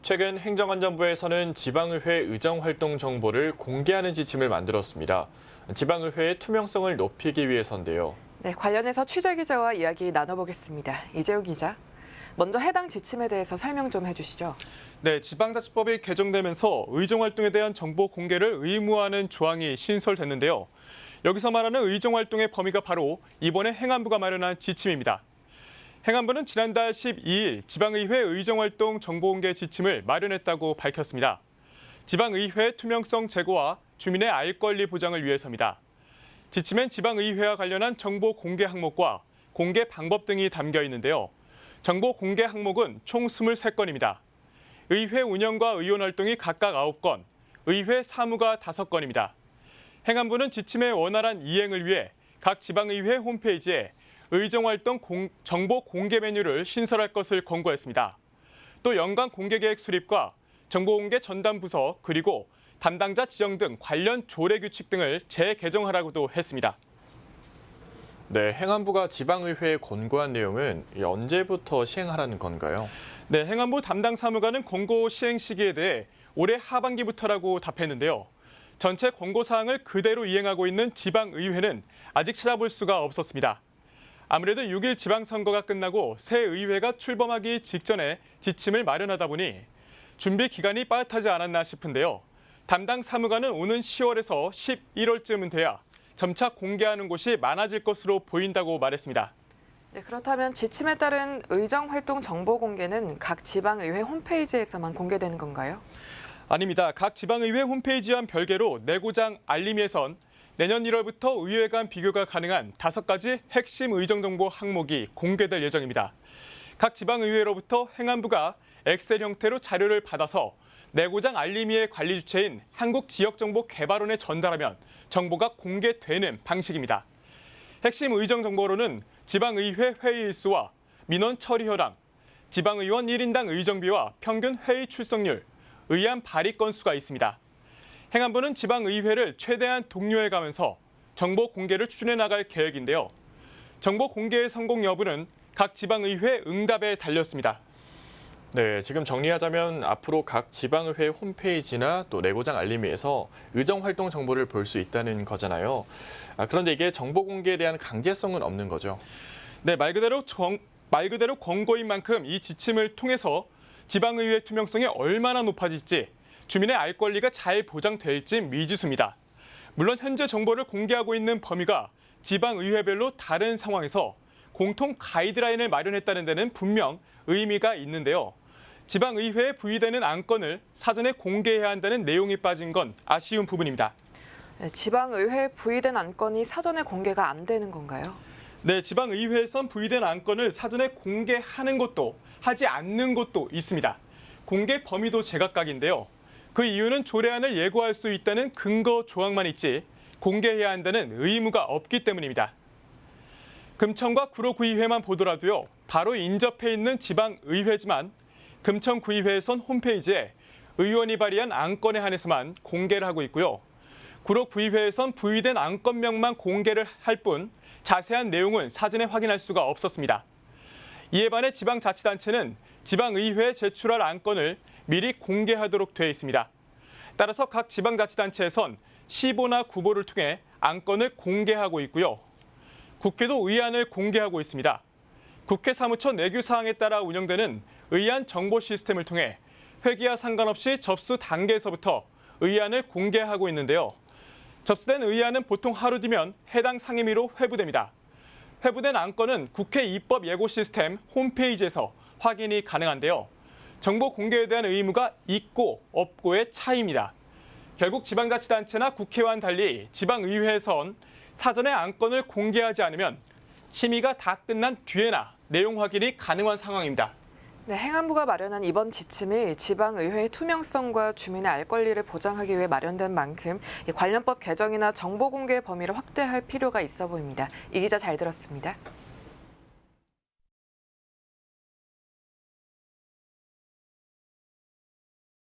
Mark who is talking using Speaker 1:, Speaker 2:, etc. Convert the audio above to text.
Speaker 1: 최근 행정안전부에서는 지방의회 의정활동 정보를 공개하는 지침을 만들었습니다. 지방의회의 투명성을 높이기 위해서인데요.
Speaker 2: 네, 관련해서 취재 기자와 이야기 나눠보겠습니다. 이재우 기자. 먼저 해당 지침에 대해서 설명 좀 해주시죠.
Speaker 3: 네, 지방자치법이 개정되면서 의정활동에 대한 정보 공개를 의무화하는 조항이 신설됐는데요. 여기서 말하는 의정활동의 범위가 바로 이번에 행안부가 마련한 지침입니다. 행안부는 지난달 12일 지방의회 의정활동 정보공개 지침을 마련했다고 밝혔습니다. 지방의회 투명성 제고와 주민의 알 권리 보장을 위해서입니다. 지침엔 지방의회와 관련한 정보 공개 항목과 공개 방법 등이 담겨 있는데요. 정보 공개 항목은 총 23건입니다. 의회 운영과 의원 활동이 각각 9건, 의회 사무가 5건입니다. 행안부는 지침의 원활한 이행을 위해 각 지방의회 홈페이지에 의정활동 정보 공개 메뉴를 신설할 것을 권고했습니다. 또 연간 공개계획 수립과 정보공개 전담 부서 그리고 담당자 지정 등 관련 조례 규칙 등을 재개정하라고도 했습니다.
Speaker 1: 네, 행안부가 지방의회에 권고한 내용은 언제부터 시행하라는 건가요?
Speaker 3: 네, 행안부 담당 사무관은 권고 시행 시기에 대해 올해 하반기부터라고 답했는데요. 전체 권고 사항을 그대로 이행하고 있는 지방의회는 아직 찾아볼 수가 없었습니다. 아무래도 6일 지방선거가 끝나고 새 의회가 출범하기 직전에 지침을 마련하다 보니 준비 기간이 빠듯하지 않았나 싶은데요. 담당 사무관은 오는 10월에서 11월쯤은 돼야 점차 공개하는 곳이 많아질 것으로 보인다고 말했습니다.
Speaker 2: 네, 그렇다면 지침에 따른 의정활동 정보 공개는 각 지방의회 홈페이지에서만 공개되는 건가요?
Speaker 3: 아닙니다. 각 지방의회 홈페이지와는 별개로 내고장 알림에선 내년 1월부터 의회 간 비교가 가능한 5가지 핵심 의정정보 항목이 공개될 예정입니다. 각 지방의회로부터 행안부가 엑셀 형태로 자료를 받아서 내고장 알림위의 관리 주체인 한국지역정보개발원에 전달하면 정보가 공개되는 방식입니다. 핵심 의정정보로는 지방의회 회의 일수와 민원 처리 현황, 지방의원 1인당 의정비와 평균 회의 출석률, 의안 발의 건수가 있습니다. 행안부는 지방의회를 최대한 독려해가면서 정보 공개를 추진해 나갈 계획인데요. 정보 공개의 성공 여부는 각 지방의회 응답에 달렸습니다.
Speaker 1: 네, 지금 정리하자면 앞으로 각 지방의회 홈페이지나 또 내고장 알림위에서 의정활동 정보를 볼 수 있다는 거잖아요. 그런데 이게 정보 공개에 대한 강제성은 없는 거죠?
Speaker 3: 네, 말 그대로 권고인 만큼 이 지침을 통해서 지방의회 투명성이 얼마나 높아질지 주민의 알 권리가 잘 보장될지 미지수입니다. 물론 현재 정보를 공개하고 있는 범위가 지방의회별로 다른 상황에서 공통 가이드라인을 마련했다는 데는 분명 의미가 있는데요. 지방의회에 부의되는 안건을 사전에 공개해야 한다는 내용이 빠진 건 아쉬운 부분입니다.
Speaker 2: 네, 지방의회에 부의된 안건이 사전에 공개가 안 되는 건가요?
Speaker 3: 네, 지방의회에선 부의된 안건을 사전에 공개하는 곳도 하지 않는 곳도 있습니다. 공개 범위도 제각각인데요. 그 이유는 조례안을 예고할 수 있다는 근거 조항만 있지 공개해야 한다는 의무가 없기 때문입니다. 금천과 구로구의회만 보더라도요. 바로 인접해 있는 지방의회지만 금천구의회에선 홈페이지에 의원이 발의한 안건에 한해서만 공개를 하고 있고요. 구로구의회에선 부의된 안건명만 공개를 할 뿐 자세한 내용은 사전에 확인할 수가 없었습니다. 이에 반해 지방자치단체는 지방의회에 제출할 안건을 미리 공개하도록 되어 있습니다. 따라서 각 지방자치단체에선 시보나 구보를 통해 안건을 공개하고 있고요. 국회도 의안을 공개하고 있습니다. 국회 사무처 내규 사항에 따라 운영되는 의안 정보 시스템을 통해 회기와 상관없이 접수 단계에서부터 의안을 공개하고 있는데요. 접수된 의안은 보통 하루 뒤면 해당 상임위로 회부됩니다. 회부된 안건은 국회 입법 예고 시스템 홈페이지에서 확인이 가능한데요. 정보 공개에 대한 의무가 있고 없고의 차이입니다. 결국 지방자치단체나 국회와는 달리 지방의회에선 사전에 안건을 공개하지 않으면 심의가 다 끝난 뒤에나 내용 확인이 가능한 상황입니다.
Speaker 2: 네, 행안부가 마련한 이번 지침이 지방의회의 투명성과 주민의 알 권리를 보장하기 위해 마련된 만큼 관련법 개정이나 정보 공개 범위를 확대할 필요가 있어 보입니다. 이 기자 잘 들었습니다.